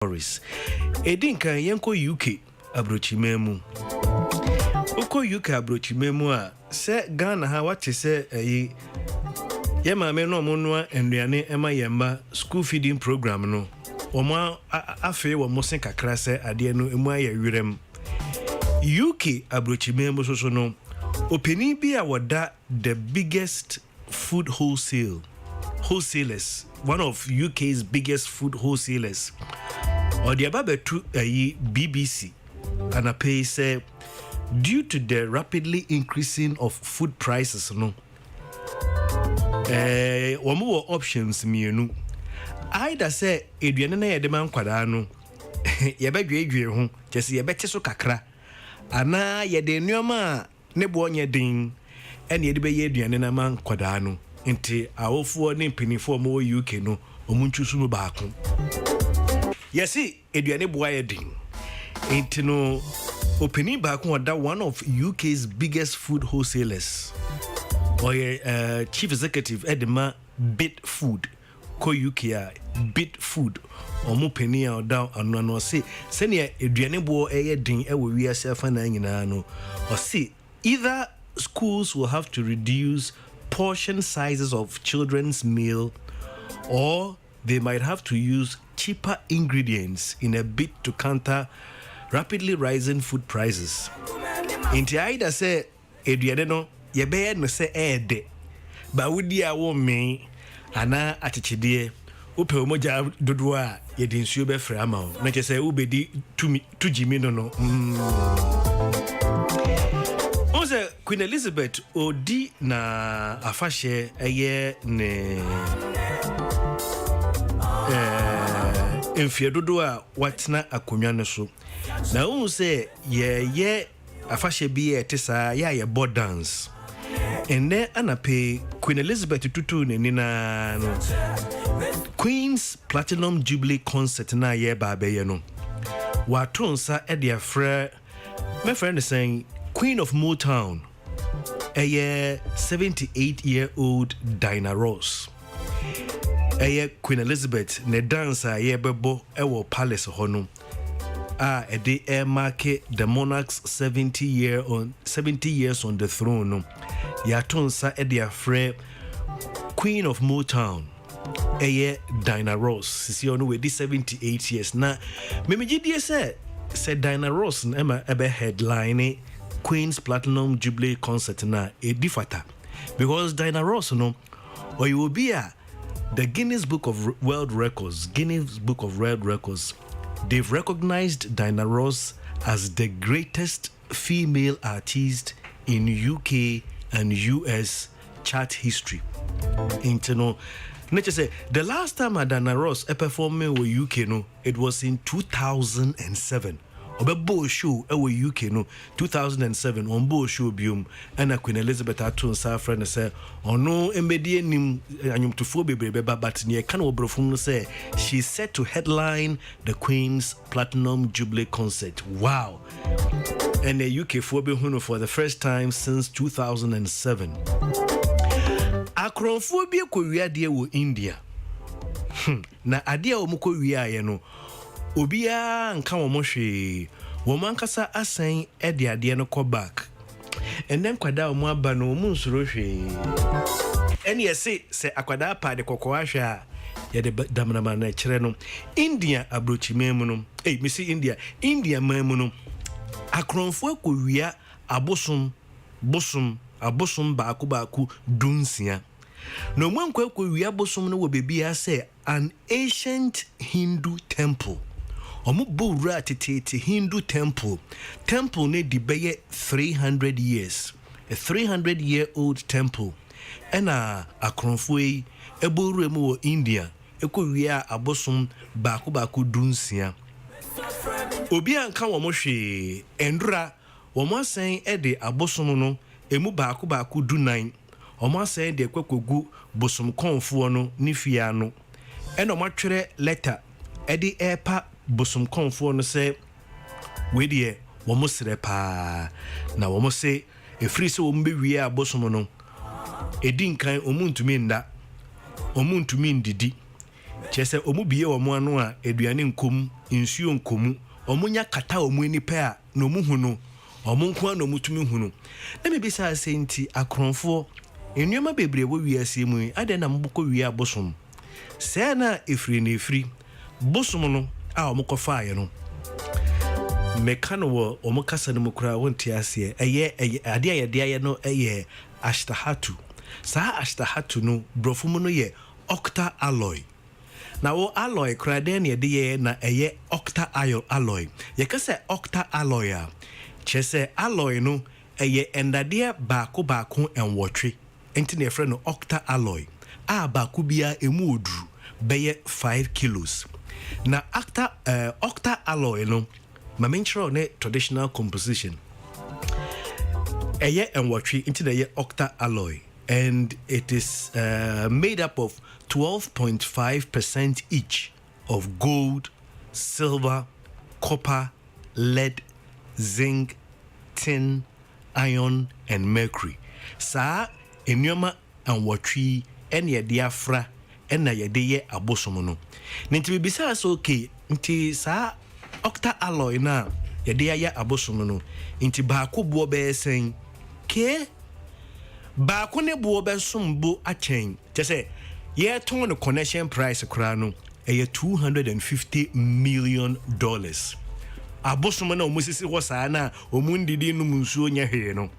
stories. Edinka yenko UK abrochimemu. Uko UK abrochimemu a se Ghana ha wate se ye maame no monwa enduane ema yemba school feeding program no. Oma afe wo mosen kakra se ade no emu aye wirem. UK abrochimemu so no openi bi a woda the biggest food wholesalers, one of UK's biggest food wholesalers. Or the ababetu BBC and a pay say due to the rapidly increasing of food prices no one more options mienu either say eduane na ye de man kwada no ye bedwe ho chese ye bete so kakra ana ye de nneoma ne bo onye din ene ye de be ye eduane na man kwada no nti awofo ne mpinifo mo UK no omunchusu no baako yesi eduane bo aye din nti no opini baako oda one of UK's biggest food wholesalers or chief executive edema bit food ko UK bit food omo penny oda anu no say senia eduane bo aye din e wo wiase afa na nyina no o say either schools will have to reduce portion sizes of children's meal, or they might have to use cheaper ingredients in a bid to counter rapidly rising food prices. Inti aida say eduane no ye be no say ede ba wudi a wo me ana atichide upe omoja dodo a ye di nsuo be fra ama o na say ubedi tujimi no Queen Elizabeth odi na afashe eye ne enfiedodo a watna akonwa ne so na won say ye afashe bi etesa ye board dance enne anape Queen Elizabeth tutu ne nina no Queen's Platinum Jubilee concert na ye ba be ye no watonsa e de afre my friend is saying Queen of Motown, a 78-year-old Diana Ross. Queen Elizabeth, ne dancer ye bebo ewo palace hono. A day market the monarch's 70 years on the throne. Ya tonsa e dia frere Queen of Motown. Diana Ross. Sisi onu we di 78 years. Na memejidi say Diana Ross na ebe headline Queen's Platinum Jubilee concert na edifata because Diana Ross no or you will be the Guinness Book of World Records. They've recognized Diana Ross as the greatest female artist in UK and US chart history. Internal nature say the last time Diana Ross performed with UK no it was in 2007. Obebo show ewe UK no 2007 onbo show biom and Queen Elizabeth aton sa friend say ono embedie nim anyumtofo bebrebe but ne kan obrofum no say she's set to headline the Queen's Platinum Jubilee concert. Wow. And the UK for be hunu for the first time since 2007. Akronfo bi ko wiade wo India. Na ade a omko wiaye no obia nka wo mohwe wo mankasa asan ade no ko back and then kwada wo aba no mu nsuro hwe ene yesi se akwada pa de kokoa hwe a ye de damnama na kire no India abrochimemu no misi India mamu no akronfo ko wia abosom baaku dunsia no mwankwa ko wia abosom no wo bebia say an ancient Hindu temple. Omu bowra tete Hindu temple ne di beye 300 years, a 300-year-old temple. Ena akronfoi ebowra mu wo India eko wia abosom baaku dunsia. Obi anka wo mo hwe endura wo mo asan e de abosom no emu baaku dunan. Omo asan de kwekogu bosom konfo no nifia no. Ena omo atwere letter edi epa bosom konfo no say we de wo mo sere pa na wo mo say efiri se wo mbe wie abosom no edi nkan omuntumi nda omuntumi ndidi chese omu biye wo mo anu a eduane nkom insuo nkomu omunya kata omu enipa a no mu hunu omunko no mutumi hunu na me bisa asenti akronfo enwema bebre wo wiase mu ade na mboko wi abosom se na efri na efri bosom no a omukofa aye no mekano wo omukasa no mukura wonti ase eye ade aye no eye ashtahatu sa ashtahatu no brofumu no ye octa alloy na wo alloy kra den ye de na eye octa alloy ye kase octa alloy a chese alloy no eye endade baako enwotwe enti na efre no octa alloy a baako bia emu odru beye 5 kilos na octa alloy no mamenchro ne traditional composition eye enwotwe enti na ye octa alloy and it is made up of 12.5% each of gold, silver, copper, lead, zinc, tin, iron, and mercury. Sa enyoma and watri and ye diafra and na ye de abosomono. Ninti bibisa so okay, nti sa octa alloy na ye de ya abosomono. Nti baako bo be sen ke baako ne bo be sombo achen. Tese ye ton the connection price kra no e $250 million. Abosomo na omusisi wo saa na omundidi no munsuo nya hwe no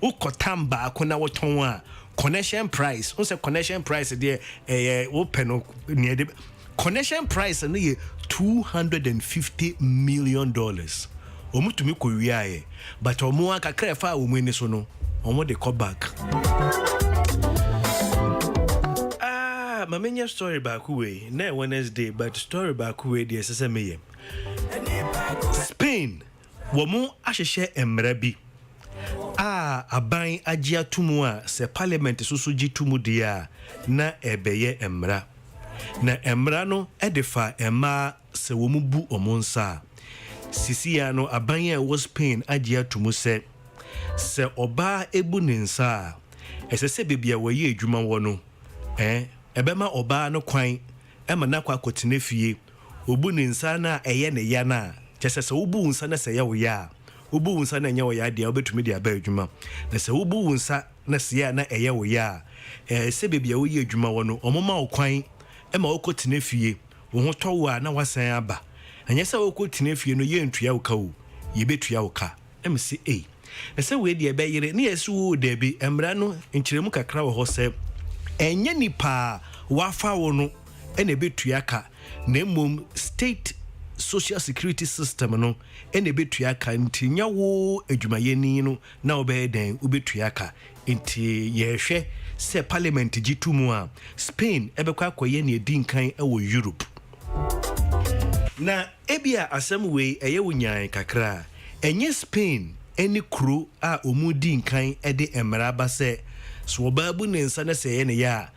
ukotam baako na woton a connection price on say connection price there wo pe no ne de connection price no ye $250 million. Omutumi ko wiaye but omo akakra fa omuni so no omo de call back. Mamenya story back way na Wednesday but story back way dey sese meye Spain womu ahhehye emra bi aban agia tumu a se parliament susu gitumu dia na ebeye emra na emra no edefa ema se womu bu omonsa sisia no aban a wo Spain agia tumu se oba ebu ninsa esese bebia woye adwuma wo no ebema oba no kwan ema na kwa kotene fie obu ni nsa na eye ne ya na chese se obu nsa na se ya wo ya obu nsa na nya wo ya de obetumi de aba adwuma na se obu nsa na se ya na eye wo ya se bebia wo ye adwuma wo no omoma wo kwan ema wo kotene fie wo ho towo a na wasan aba anya se wo kotene fie no ye ntua wo ka wo ye betua wo ka emse na se we de ebe yire na yesu wo de bi emra no nkiremu kakra wo ho se enye nipa wafa wo no ene betua ka na mom state social security system no ene betua ka ntinya wo adwumayeni no na obeden ubetua ka nti yehwe se parliament gitumu a Spain ebekwa akoye ne edinkan ewo Europe na ebia asem we eye wonyan kakra enye Spain eni kro a omudi nkan ede emra ba se so babu ne nsa na se ye ne ya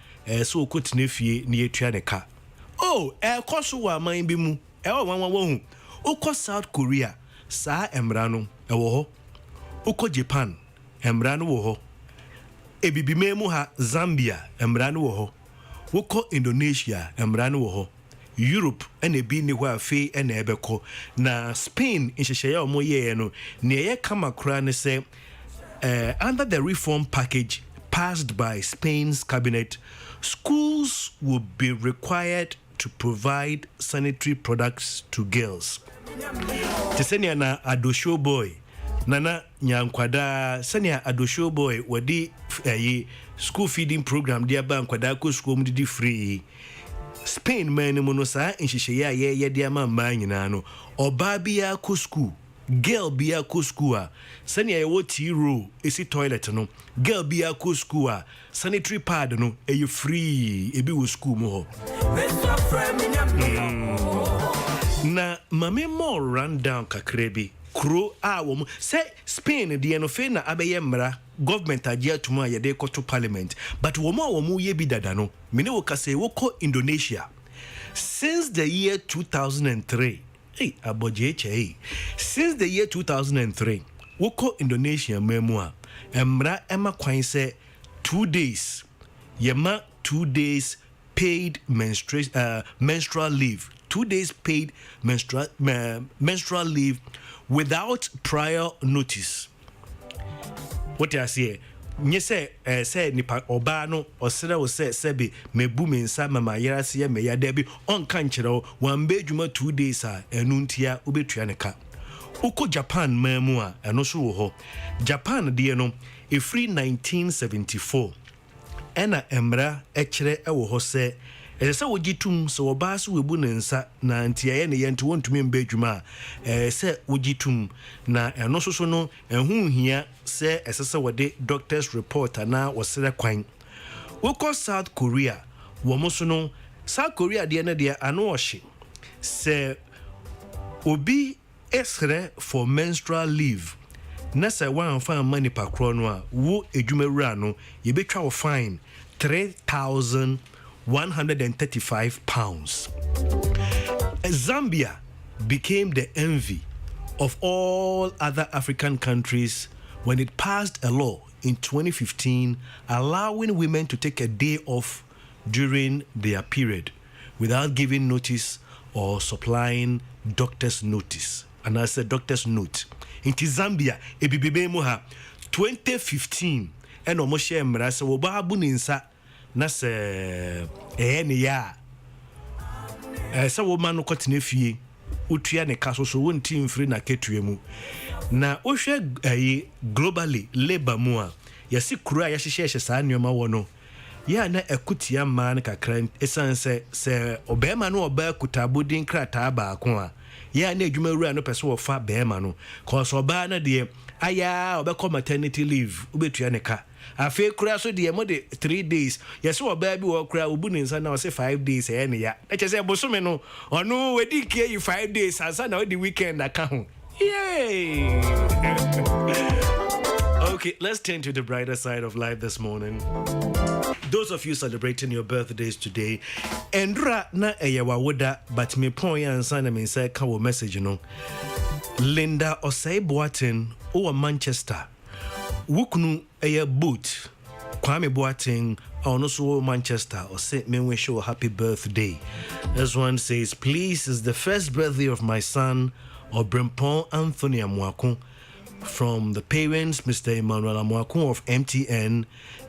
so okotine fie ne yetua ne ka koso wa man bi mu wanwan uko South Korea sa emra no ewo ho uko Japan emra no wo ho ebibimemu ha Zambia emra no wo ho uko Indonesia emra no wo ho Europe ene bi ni hwa fe ene ebeko na Spain nhyehyeye omo ye no ne ye kama kra ne se under the reform package passed by Spain's cabinet, schools will be required to provide sanitary products to girls. Tesenia na adosho boy nana nyankwada senia adosho boy wadi school feeding program dia ba nkwada ko school mu di free. Spain man mu no sa nhyehyeye ye dia mamba nyina no oba bia ko school girl bia ko school a senia ye woti row esi toilet no girl bia ko school a sanitary pad no e free ebi wo school mu ho na mame mo run down kakrebi kro a wo say Spain de no fe na abeye mra government agia tuma ye de to parliament but wo mo ye bi dada no me ne wo kase wo ko Indonesia since the year 2003. Since the year 2003, woko Indonesia memua emra ema kwan se 2 days. Yema 2 days paid menstrual leave 2 days paid menstrual leave without prior notice. What I say? Nye say nipa oba no osere wo say be mebu me nsa mama yera se me ya da bi on kan kire wan be dwuma 2 days a enu ntia obetua ne ka. Uko Japan mamu a eno so wo ho. Japan de no e free 1974 ena emra ekire ewo ho se se wogitum so oba so webu ne nsa na ntia ye ne ye nti wontumi mba dwuma se wogitum na eno so no ehu hia se esese wode doctors report na wosere kwan. Uko South Korea wo mo so no South Korea de ne de ano ohye se obi esre for menstrual leave na se wan fan money pakro no a wo edwumawura no ye betwa wo fine 3,135 pounds. Zambia became the envy of all other African countries when it passed a law in 2015 allowing women to take a day off during their period without giving notice or supplying doctor's notice. And I said doctor's note. In Zambia, ebibebe mu ha 2015 and almost share mrasa wo ba bu ninsa na se ne ya se wo man ko tene fie otua ne kaso so wonti mfiri na ketue mu na ohwe globally labor mu a yesi kura ya hyehye saa nneoma wo no ya na ekutia man kakran esanse se obema no oba kutabodin krata ba ko a ya na adwumawura no pese wo fa bema no cause oba na de aya obekọ maternity leave obetua ne ka afi kura so de mo de 3 days yes oba bi wo kura obu ne nsa na o say 5 days e ne ya e chese bosome no onu wedi kie you 5 days asa na the weekend aka ho yay. Okay, let's turn to the brighter side of life this morning. Those of you celebrating your birthdays today, Endra na eyewa woda, but me point and sign me say kawo message no. Linda Osei Boateng o Manchester. Wukunu eye boot. Kwame Boateng ono so Manchester or say me wish you a happy birthday. This one says, please, is the first birthday of my son Obrempon Anthony Amwaku. From the parents, Mr. Emmanuel Amwaku of MTN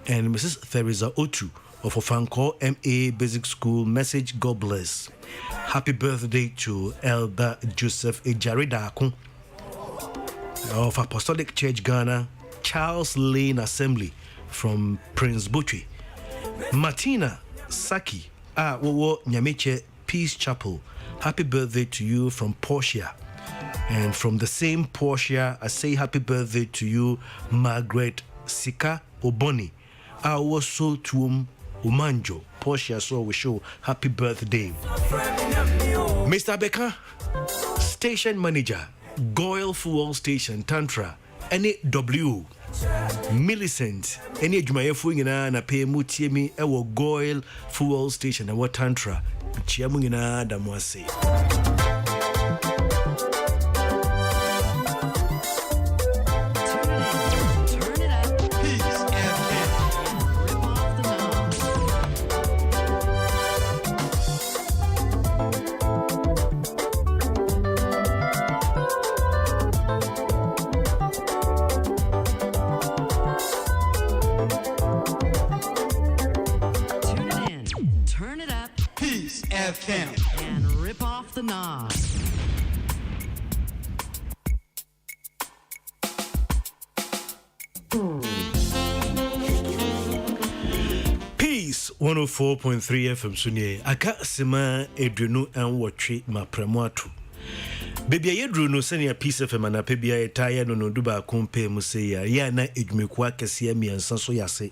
and Mrs. Theresa Otu of Ofanko MA Basic School. Message, God bless. Happy birthday to Elder Joseph Ejaridakun of Apostolic Church Ghana, Charles Lane Assembly from Prince Butchie. Martina Saki, Wowo Nyameche Peace Chapel. Happy birthday to you from Portia. And from the same Portia, I say happy birthday to you, Margaret Sika Oboni. I was so to Umanjo. Portia, so we show happy birthday. Mr. Becker, station manager, Goyle Fuel Station, Tantra, NAW, Millicent, any Jumayefo na pay mutiemi ewo Goyle Fuel Station and what Tantra, Chiamungina Damwase. And rip off the knob. Peace 104.3 FM Sunye. Aka sema edwenu anwotwe mapramuatu. Baby ayedru no senior Peace FM na pebia etaya no duba kompe mu se ya na edwumeku akese miensa so yase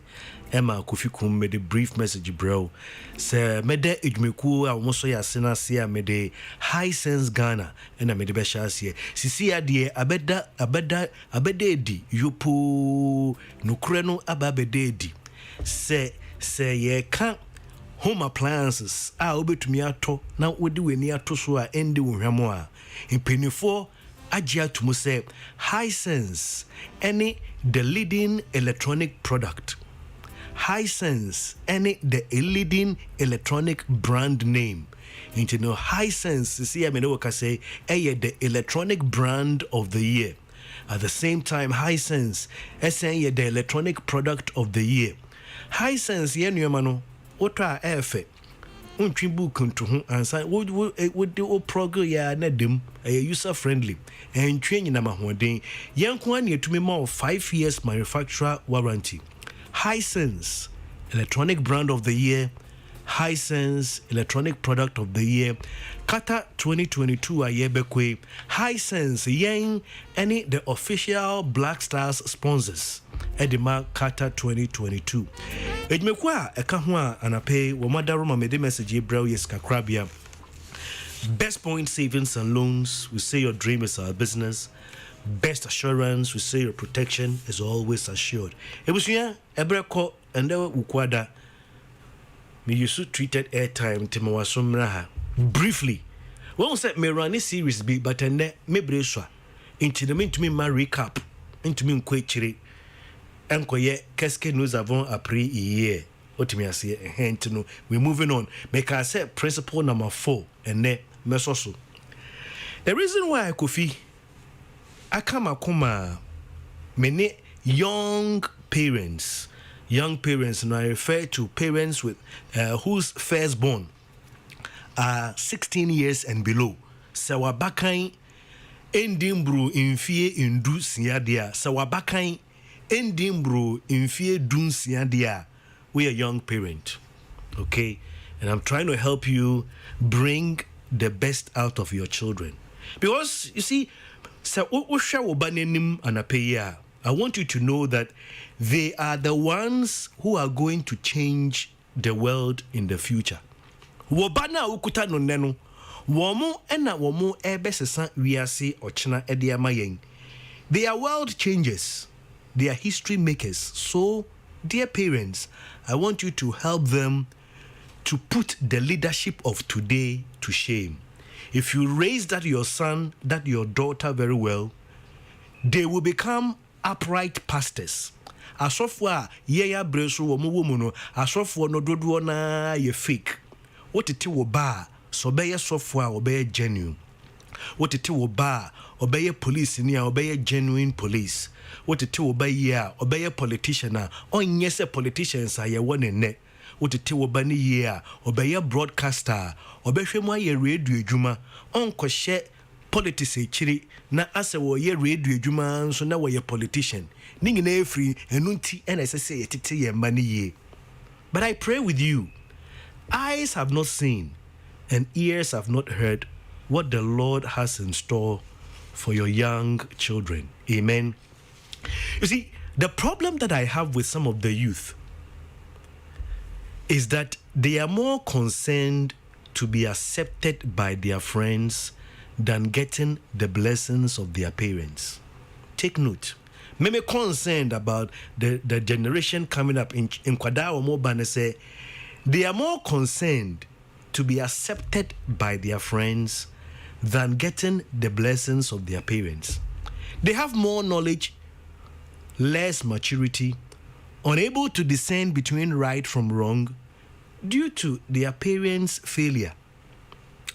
ema Kofi kum me the brief message bro se mede edwumeku a wo so yase na se a mede High Sense Ghana na mede be shase sisi ade abeda edi yopo nukure no ababede edi se ye ka home appliances obetumi ato na wodi weni ato so a endi wo hwamo a impenifo agya tumu say High Sense any the leading electronic product. High Sense any the leading electronic brand name Into no Hisense, see, I mean, what I say, the electronic brand of the year. At the same time, Hisense, saying the electronic product of the year. Hisense, yeah, no mano, what try airfare. Untrimbu kuntu ansa would do program ya na dem user friendly and training na mahoden yanko an yetumi ma 5 years manufacturer warranty. Hisense electronic brand of the year, Hisense electronic product of the year, Kata 2022 ayebekwe. Hisense yen any the official Black Stars sponsors Edema Kata 2022. Ejmekwa eka ho a anape wo madaro ma mede message ebra yes kakrabia. Best Point Savings and Loans, we say your dream is our business. Best Assurance, we say your protection is always assured. Ebusua ebreko ende ukwada me used to treated airtime timawasomra briefly. When said me run this series be but ende me breswa into the mean to me my recap into me nkwechire enkoye qu'est-ce que nous avons appris hier. What me say hint no we moving on. Make I say principle number 4 and ne mesoso. The reason why Kofi akama many young parents, and I refer to parents with whose firstborn are 16 years and below. Sawabakai endimbru infie indu siadia. Sawabakai endimbru infie dun siadia. We are young parent, okay? And I'm trying to help you bring the best out of your children. Because, you see, I want you to know that they are the ones who are going to change the world in the future. Wobana ukuta no neno. Womo ena womo ebesesa wiase ochina ediama yen. They are world changers. They are history makers. So, dear parents, I want you to help them to put the leadership of today to shame. If you raise that your son, that your daughter very well, they will become upright pastors. Asofwa yeya breso wo mu no asofo no dodo na ye fake. What it wo ba so be ye sofwa obey genuine. What it wo ba obey police ni a obey genuine police. What it wo ba ye obey politician a onye se politicians a ye won ne. What it wo ba ni ye a obey broadcaster obehwe mu aye radio adwuma onko hye politics echiri na ase wo ye radio adwuma nso na wo ye politician ningi na efri enunti ena sese yetete ye mani ye. But I pray with you, eyes have not seen and ears have not heard what the Lord has in store for your young children. Amen. You see, the problem that I have with some of the youth is that they are more concerned to be accepted by their friends than getting the blessings of their parents. Take note. Maybe concerned about the generation coming up in Kwada or Mobane say they are more concerned to be accepted by their friends than getting the blessings of their parents. They have more knowledge, less maturity, unable to discern between right from wrong due to their parents' failure.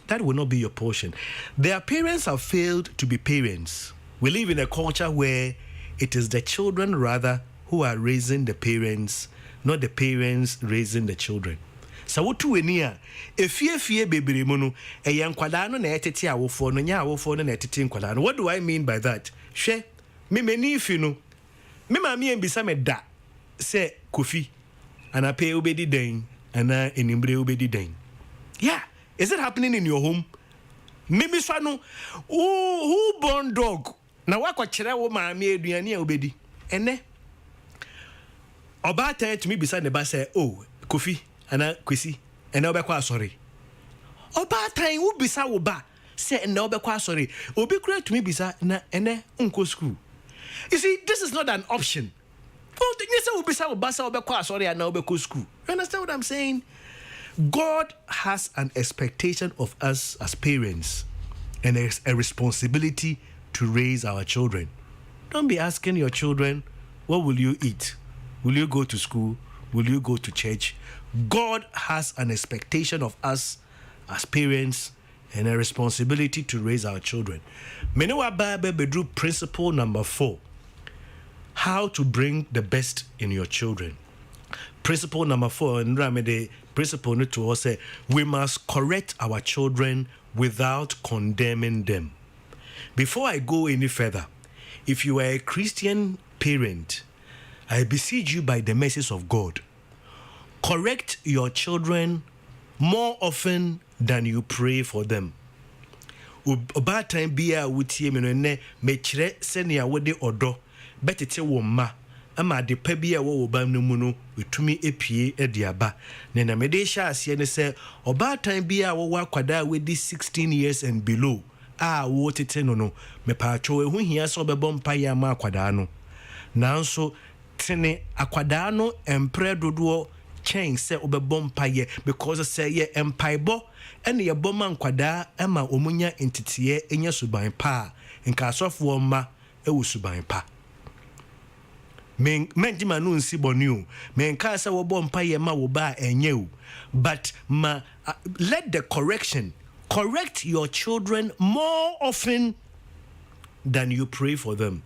That will not be your portion. Their parents have failed to be parents. We live in a culture where it is the children rather who are raising the parents, not the parents raising the children. So what to enia efie bebere mu no eyan kwada no na etete awofo no nya awofo no na etete kwada no. What do I mean by that? Hwe me mani ifi no me ma me mbisa me da se Kofi ana pay obedi den ana enimbre obedi den. Yeah, is it happening in your home? Maybe so no who born dog na wakwa kire wo ma me aduane a obedi ene oba tan to me bisa ne ba say oh Kofi ana Kwesi ene obekwa asori oba tan wo bisa wo ba say ene obekwa asori obi kura to me bisa na ene unko school. You see, this is not an option. Oh, you say wo bisa wo ba say obekwa asori ana obekwa school. You understand what I'm saying? God has an expectation of us as parents and a responsibility to raise our children. Don't be asking your children, what will you eat? Will you go to school? Will you go to church? God has an expectation of us as parents and a responsibility to raise our children. Menewa Bible bedru principle number 4. How to bring the best in your children. Principle number 4, and the principle to us say we must correct our children without condemning them. Before I go any further, if you are a Christian parent, I beseech you by the mercies of God, correct your children more often than you pray for them. About time be a wutie me no ne me kire senia wode odo betete wo ma ama de pa bi a wo ba no mu no wetumi epie ediaba ne na me de sha ase ne se oba time bi a wo akwada wedi 16 years and below a wo tete no no me pa cho ehu hia so bebo mpa ya ma akwada no nanso tene akwada no empre dodo chen se obebo mpa ye because say ye empaibo ene ye boma nkwada ema omunya entitiye enya suban pa nka asofo ma ewu suban pa menjima no nsi bonu men ka se wo bom pa ye ma wo ba enye but let the correct your children more often than you pray for them.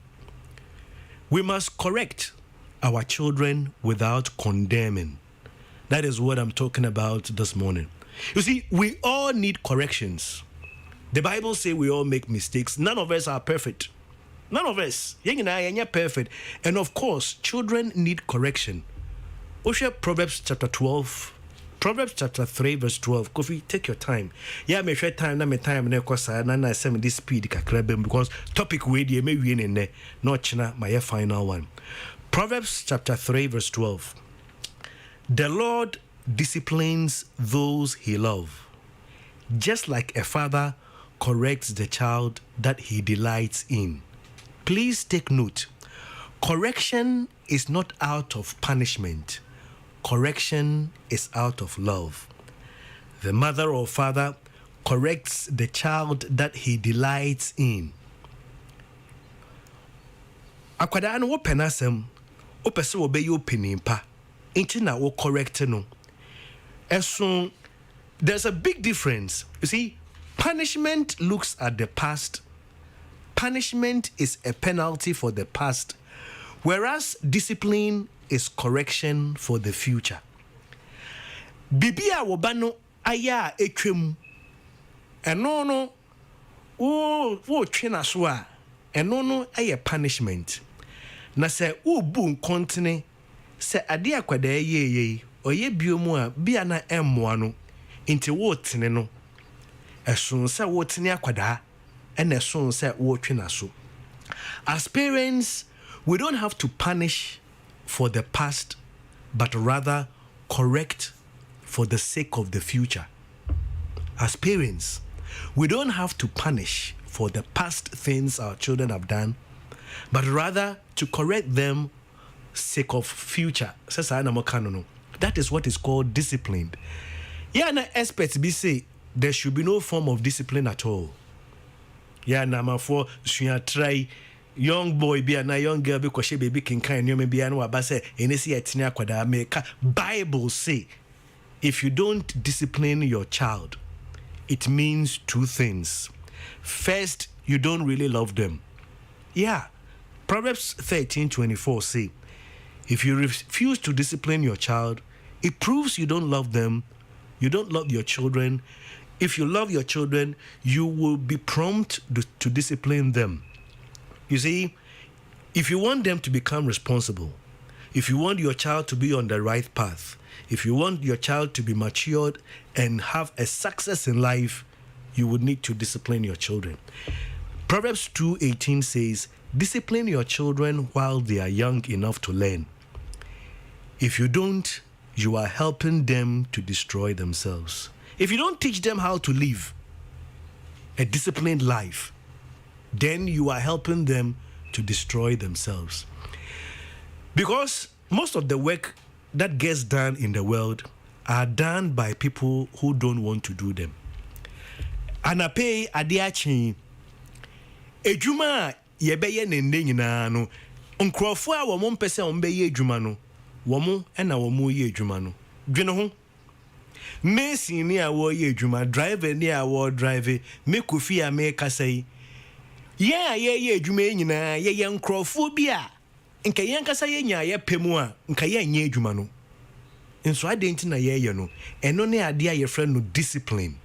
We must correct our children without condemning. That is what I'm talking about this morning. You see, we all need corrections. The Bible says we all make mistakes. None of us are perfect. None of us. You're perfect. And of course, children need correction. Osha Proverbs chapter 12. Proverbs chapter 3 verse 12. Kofi, take your time. Yeah, me share time na me time na kosa na na say me this speed kakrabem because topic we dey me wie ne no china my final one. Proverbs chapter 3 verse 12. The Lord disciplines those he loves, just like a father corrects the child that he delights in. Please take note. Correction is not out of punishment. Correction is out of love. The mother or father corrects the child that he delights in. Akwada no wo penasem, wo pese wo be yo penimpa. Inti na wo correct no. And so there's a big difference. You see, punishment looks at the past. Punishment is a penalty for the past, whereas discipline is correction for the future. Bibia wobano aya etwem. Eno no wo twena so a eno no aye punishment. Na se wo bu nkontene se ade akwada ye oye biomu a bia na emmoa no nti wo tene no eson se wo tene akwada and eson se wo twena so. As parents, we don't have to punish for the past, but rather correct for the sake of the future. As parents, we don't have to punish for the past things our children have done, but rather to correct them sake of future. That is what is called discipline. Yeah, na experts be say there should be no form of discipline at all. Yeah, na for try young boy be na young girl be kwashe baby kinkan no be an wa say enesi atina kwada make Bible say if you don't discipline your child, it means two things. First, you don't really love them. Yeah. Proverbs 13:24 say, if you refuse to discipline your child, it proves you don't love them. You don't love your children. If you love your children, you will be prompt to discipline them. You see, if you want them to become responsible, if you want your child to be on the right path, if you want your child to be matured and have a success in life, you would need to discipline your children. Proverbs 2:18 says, discipline your children while they are young enough to learn. If you don't, you are helping them to destroy themselves. If you don't teach them how to live a disciplined life, then you are helping them to destroy themselves. Because most of the work that gets done in the world are done by people who don't want to do them. Anape adiachi ejuma yebeye nende nyina no nkrofo a wo mpese wo mbeye ejuma no wo mo na wo mo ye ejuma no dwene ho Mason ni a wo ye adwuma, driver ni a wo drive, me Kofi a me kasa yi. Ye adwuma nyina ye nkrofo bi a nka ye nkasa ye nya ye pemu a nka ye nya adwuma no. Nso adenti na ye no, eno ne ade a ye friend no discipline.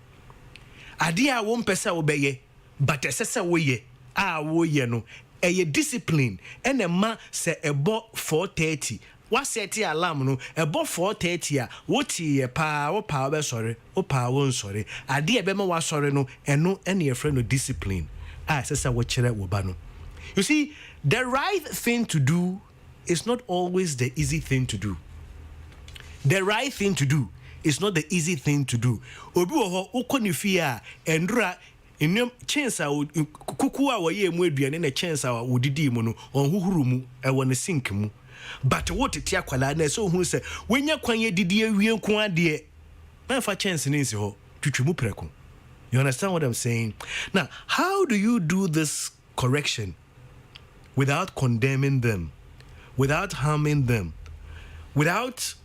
Ade a wo mpesa wo beye, but esese wo ye a wo ye no, eye discipline ene ma se ebo 4:30. What set alarm no ebo 4:30 a woti ye pa wo pa be sorry wo pa wo sorry ade e be ma wa sorry no eno ene ye friend no discipline ah sesa wo kire wo ba no. You see, the right thing to do is not always the easy thing to do. The right thing to do is not the easy thing to do. Obi wo ho ukoni fi a endura inem chance a kuku a wo ye mu aduane na chance a wo didi mu no onhuhuru mu e wo ne sink mu. But what tia kwala na so hu se wenya kwanye didi awie nko ade na fa chance ni nsi ho twitwimu preko. You understand what I'm saying? Now, how do you do this correction without condemning them, without harming them, without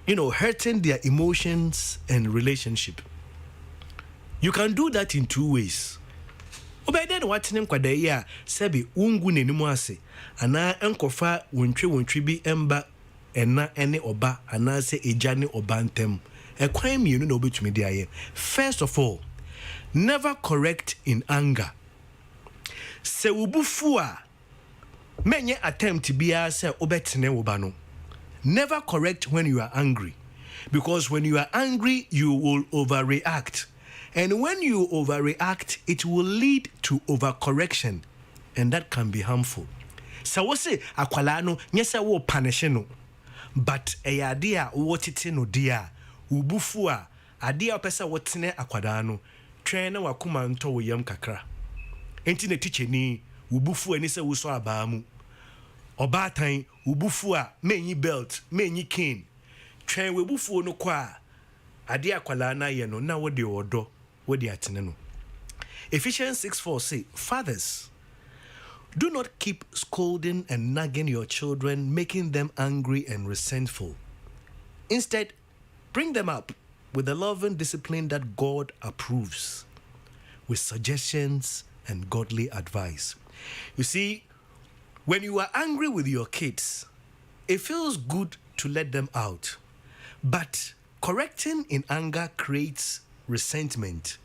hurting their emotions and relationship? You can do that in two ways. Obeden watinem kwada yi a sebi ungu nenimu ase ana enkofa wontwe bi emba ena ene oba ana se eja ne oba ntem ekwan mienu na obetumi de aye. First of all, never correct in anger. Se ubufu a menye attempt bia se obetene wo ba no. Never correct when you are angry, because when you are angry you will overreact. And when you overreact, it will lead to overcorrection, and that can be harmful. So we say akwala no nyesa wo punish no, but ade a wo tete no dia ubufu a ade a pesa wo tene akwada no twen na wakoma nto wo yam kakra. Enti na teacher ni ubufu ani se wo so aba mu. Obatan ubufu a menyi belt, menyi cane. Twen we bufu no kwa ade akwala na ye no na wo de odo. Ephesians 6:4 say, fathers, do not keep scolding and nagging your children, making them angry and resentful. Instead, bring them up with the loving discipline that God approves, with suggestions and godly advice. You see, when you are angry with your kids, it feels good to let them out, but correcting in anger creates resentment.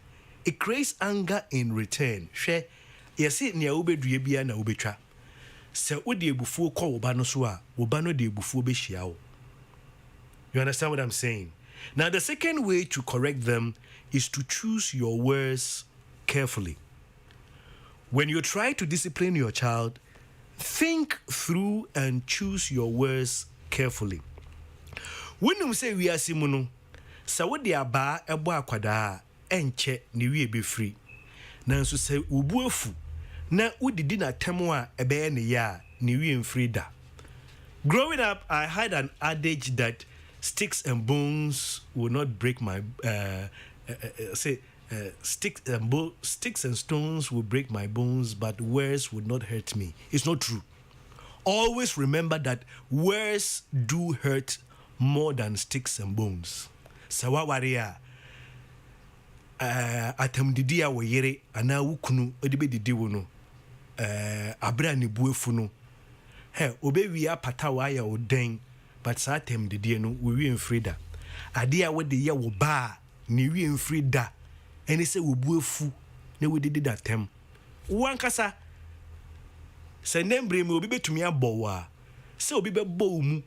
It creates anger in return. She yesi nia obedue bia na obetwa. Se odi ebufuo kɔ wo ba no so a, wo ba no de ebufuo be hia wo. You understand what I'm saying? Now the second way to correct them is to choose your words carefully. When you try to discipline your child, think through and choose your words carefully. When you say we are simuno, sa wo de aba ebo akwada enche ni wie be free. Nanso se ubuafu na udidi na temo a ebe ne ya ni wie mfree da. Growing up, I had an adage that sticks and bones will not break my sticks and stones will break my bones, but words would not hurt me. It's not true. Always remember that words do hurt more than sticks and bones. Sawa waria atam didi a wo yere ana wukunu odibe didi wo no abra ne buefu no he obewi apata wa ya oden, but sa atam didi no we wi mfrida ade a wo de ye wo ba ne wi mfrida eni se wo buefu ne wo didi da tem wankasa se nembre me obi betumi abɔ wa se obi bɛbɔ mu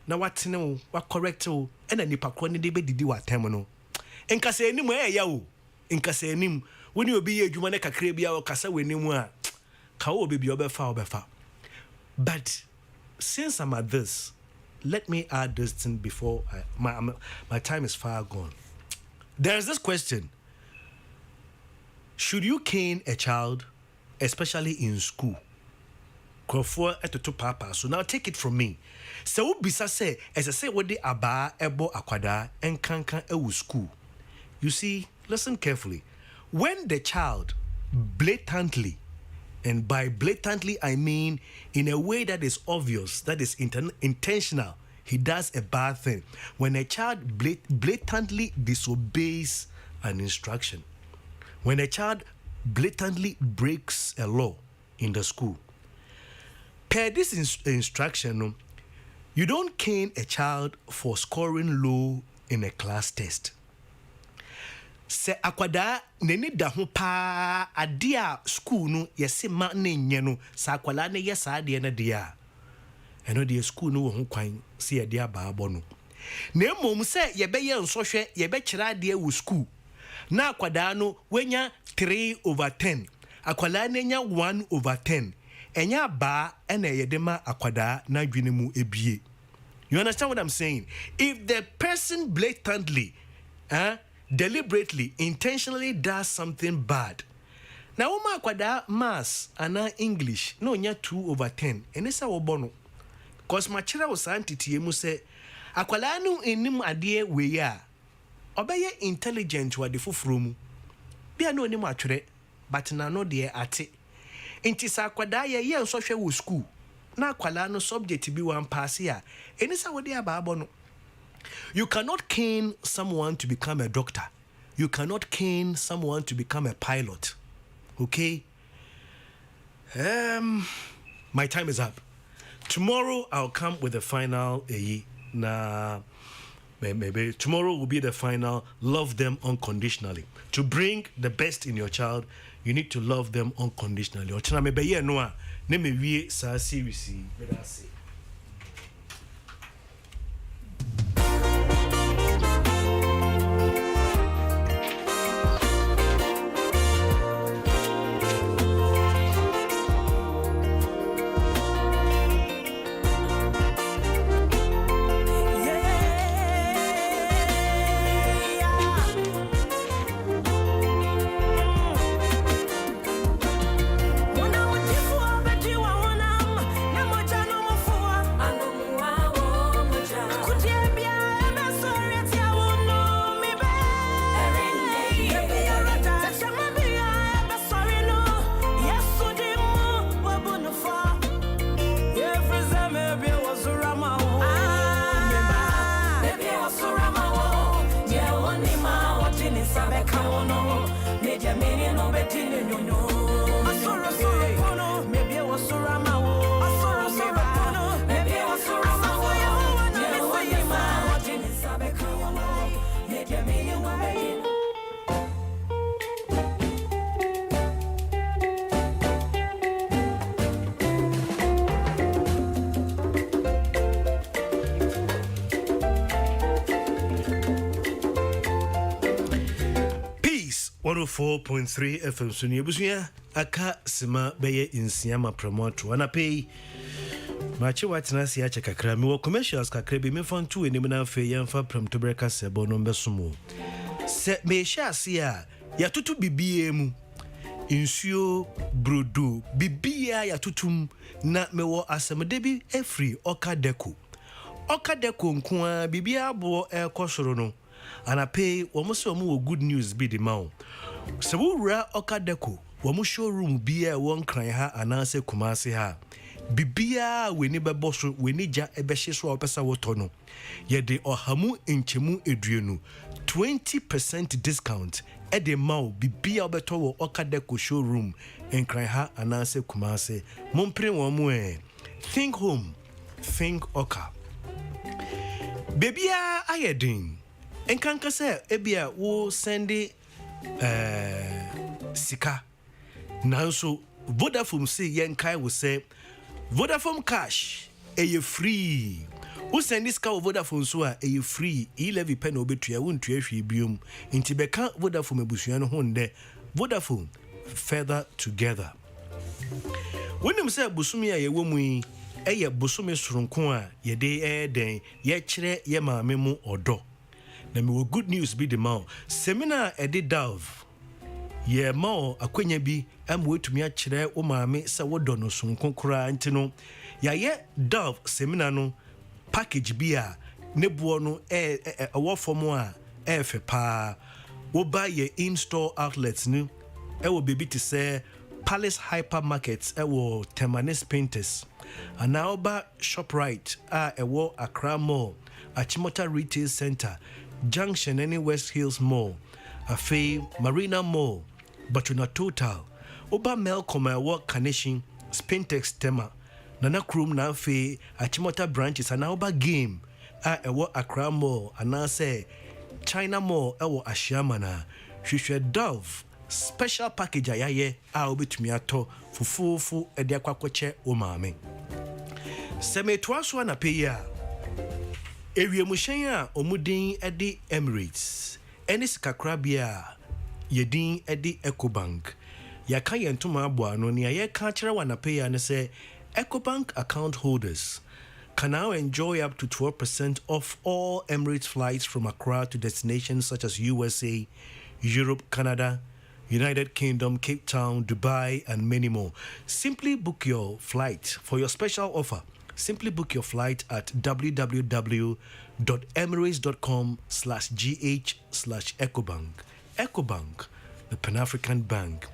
na watene wo wa correct wo ena nipa kro ne de be didi wa tem no enkasa enim ya wo enkasa enim woni obi ye adwuma ne kakra bia wo kasa w'anim a ka wo obi bia obefa. But since I'm at this, let me add this thing before my time is far gone. There's this question: should you cane a child, especially in school? Krofo etoto papa. So now take it from me. Se wo bisa se ese se wo de aba ebo akwada enkankan ewu school. You see, listen carefully. When the child blatantly, and by blatantly I mean in a way that is obvious, that is intentional, he does a bad thing. When a child blatantly disobeys an instruction, when a child blatantly breaks a law in the school, per this instruction, you don't cane a child for scoring low in a class test. Se akwada neni da ho pa ade a school no yesi ma na nye no sa akwala ne yesa ade na de a eno de school no wo ho kwan se ye de aba abo no na emom se ye be ye nsohwe ye be kira ade wo school na akwada no wenya 3/10 akwala ne nya 1/10 enya ba ena ye de ma akwada na dwene mu ebie. You understand what I'm saying? If the person blatantly deliberately, intentionally does something bad. Now, Oma kwada maths and English no nya 2/10. And this our bono. Cause my chira was antiti emu say akwala no enim ade we ya. Obeye intelligent wa de foforo mu. Bia no enim atwere, but na no de ate. Inti sa akwada ye nso hwe wo school. Na akwala no subject bi wan pass ya. Enisa wo de aba bono. You cannot cane someone to become a doctor. You cannot cane someone to become a pilot. Okay? My time is up. Tomorrow I'll come with the final maybe tomorrow will be the final love them unconditionally. To bring the best in your child, you need to love them unconditionally. Ochina me be ye no a na me wie sa series me da say. Peace 104.3 FM Sunia Busuya aka sima beye insiama promoto anapei machi watina si acha kakra mi wo commercials kakra bi me fantu enim na afa yemfa promoto breka sebo no mbesomo se me sha si a ya tutu bibie mu insuo brodo bibia ya tutum na mewo asemde bi efri okadeko nko a bibia abo ekosoro no anapei womo se womo wo good news bi di mawo se wura okadeko womo showroom bia won kran ha anase kumase ha bibia weni beboso weni ja ebehye so opesa woto no ye de ohamu enchemu eduenu 20% discount e de mawo bibia obeto wo okadeko showroom en kran ha anase kumase mompre womo think home think oka bibia ayedin enkanka se ebia wo sendi sika nanso Vodafone say yenkai will say Vodafone cash free. Who send this car Vodafone so free 11 pen obetua won't hwe biom inti beka Vodafone ebusua no honde Vodafone further together. When them say busumi a yewo mu yi busumi soronko a ye de den ye kire ye maame mu odo. Na me good news be the man seminar edit Dove ye ma akwanya bi amwetumi a kire o maame se wodo no sonko kura ntino ya ye Dove seminar no package bi a ne buo no wo form a fe pa wo buy ye in store outlets ni wo baby to say Palace Hypermarkets ewo Temanis Painters. Anaoba ShopRite ewo Accra Mall, Achimota Retail Center, Junction any West Hills Mall, Afe Marina Mall, Batuna Total, Oba Melcom ewo Kanishin, Spintex Tema, Nana Krum na Afe Achimota branches Anaoba Game ewo Accra Mall, Anase China Mall ewo Ashiamana, Shishwe Dove special package ayaye obetumi ato fufufu ede akwakoche o maame semetwa so na peyi a ewiemuhyen a omudin ede Emirates enis kakrabia yedin ede Ecobank yaka yentuma abo ano ne ayeka kire wa na peyi a ne se Ecobank account holders can now enjoy up to 12% off all Emirates flights from Accra to destinations such as USA, Europe, Canada, United Kingdom, Cape Town, Dubai, and many more. Simply book your flight. For your special offer, simply book your flight at www.emirates.com/gh/Ecobank. Ecobank, the Pan-African Bank.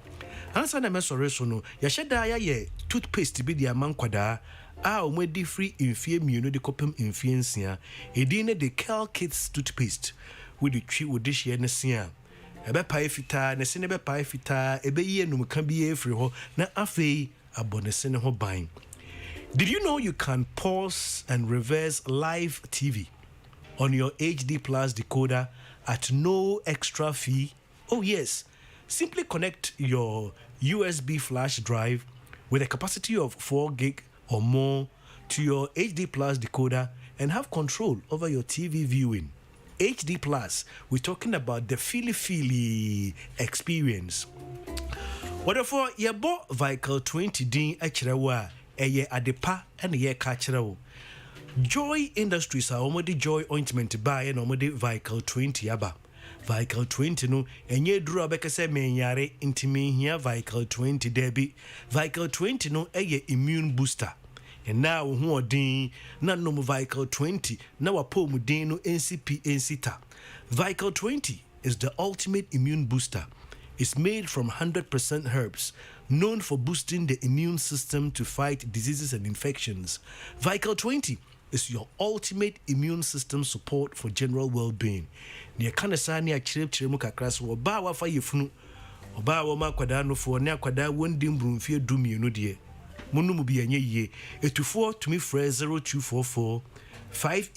Answer na mesore so no. Yasheda ya ye toothpaste bi di amankwada omedi free infie mienu de kopem infie nsia. Edine de Cal Kids toothpaste with the tree with this year nsia. Ebe pae fita ne sene be pae fita ebe ye numka bi efri ho na afei abonese ne ho ban. Did you know you can pause and reverse live TV on your HD Plus decoder at no extra fee? Oh yes, simply connect your USB flash drive with a capacity of 4 gig or more to your HD Plus decoder and have control over your TV viewing. HD Plus, we're talking about the feely experience. Whatever ye bought Vehicle 20 din echirewa eye adepa and ye kachrewo. Joy Industries are already Joy ointment buy and already Vehicle 20 aba. Vehicle 20 no enye duru abeka se menyare intimi hia Vehicle 20 debi. Vehicle 20 no eye immune booster. And now who din na no Vehicle 20 na wapo mu din no NCP NCTA. Vehicle 20 is the ultimate immune booster. It's made from 100% herbs, known for boosting the immune system to fight diseases and infections. Vehicle 20 is your ultimate immune system support for general well-being. Ne kanasa ne akirem mu kakra so oba wa fa yefunu oba wa makwada no fo ne akwada wondim brumfie dumienu de Munumubi enye ye etufo to me frɛ 0244 58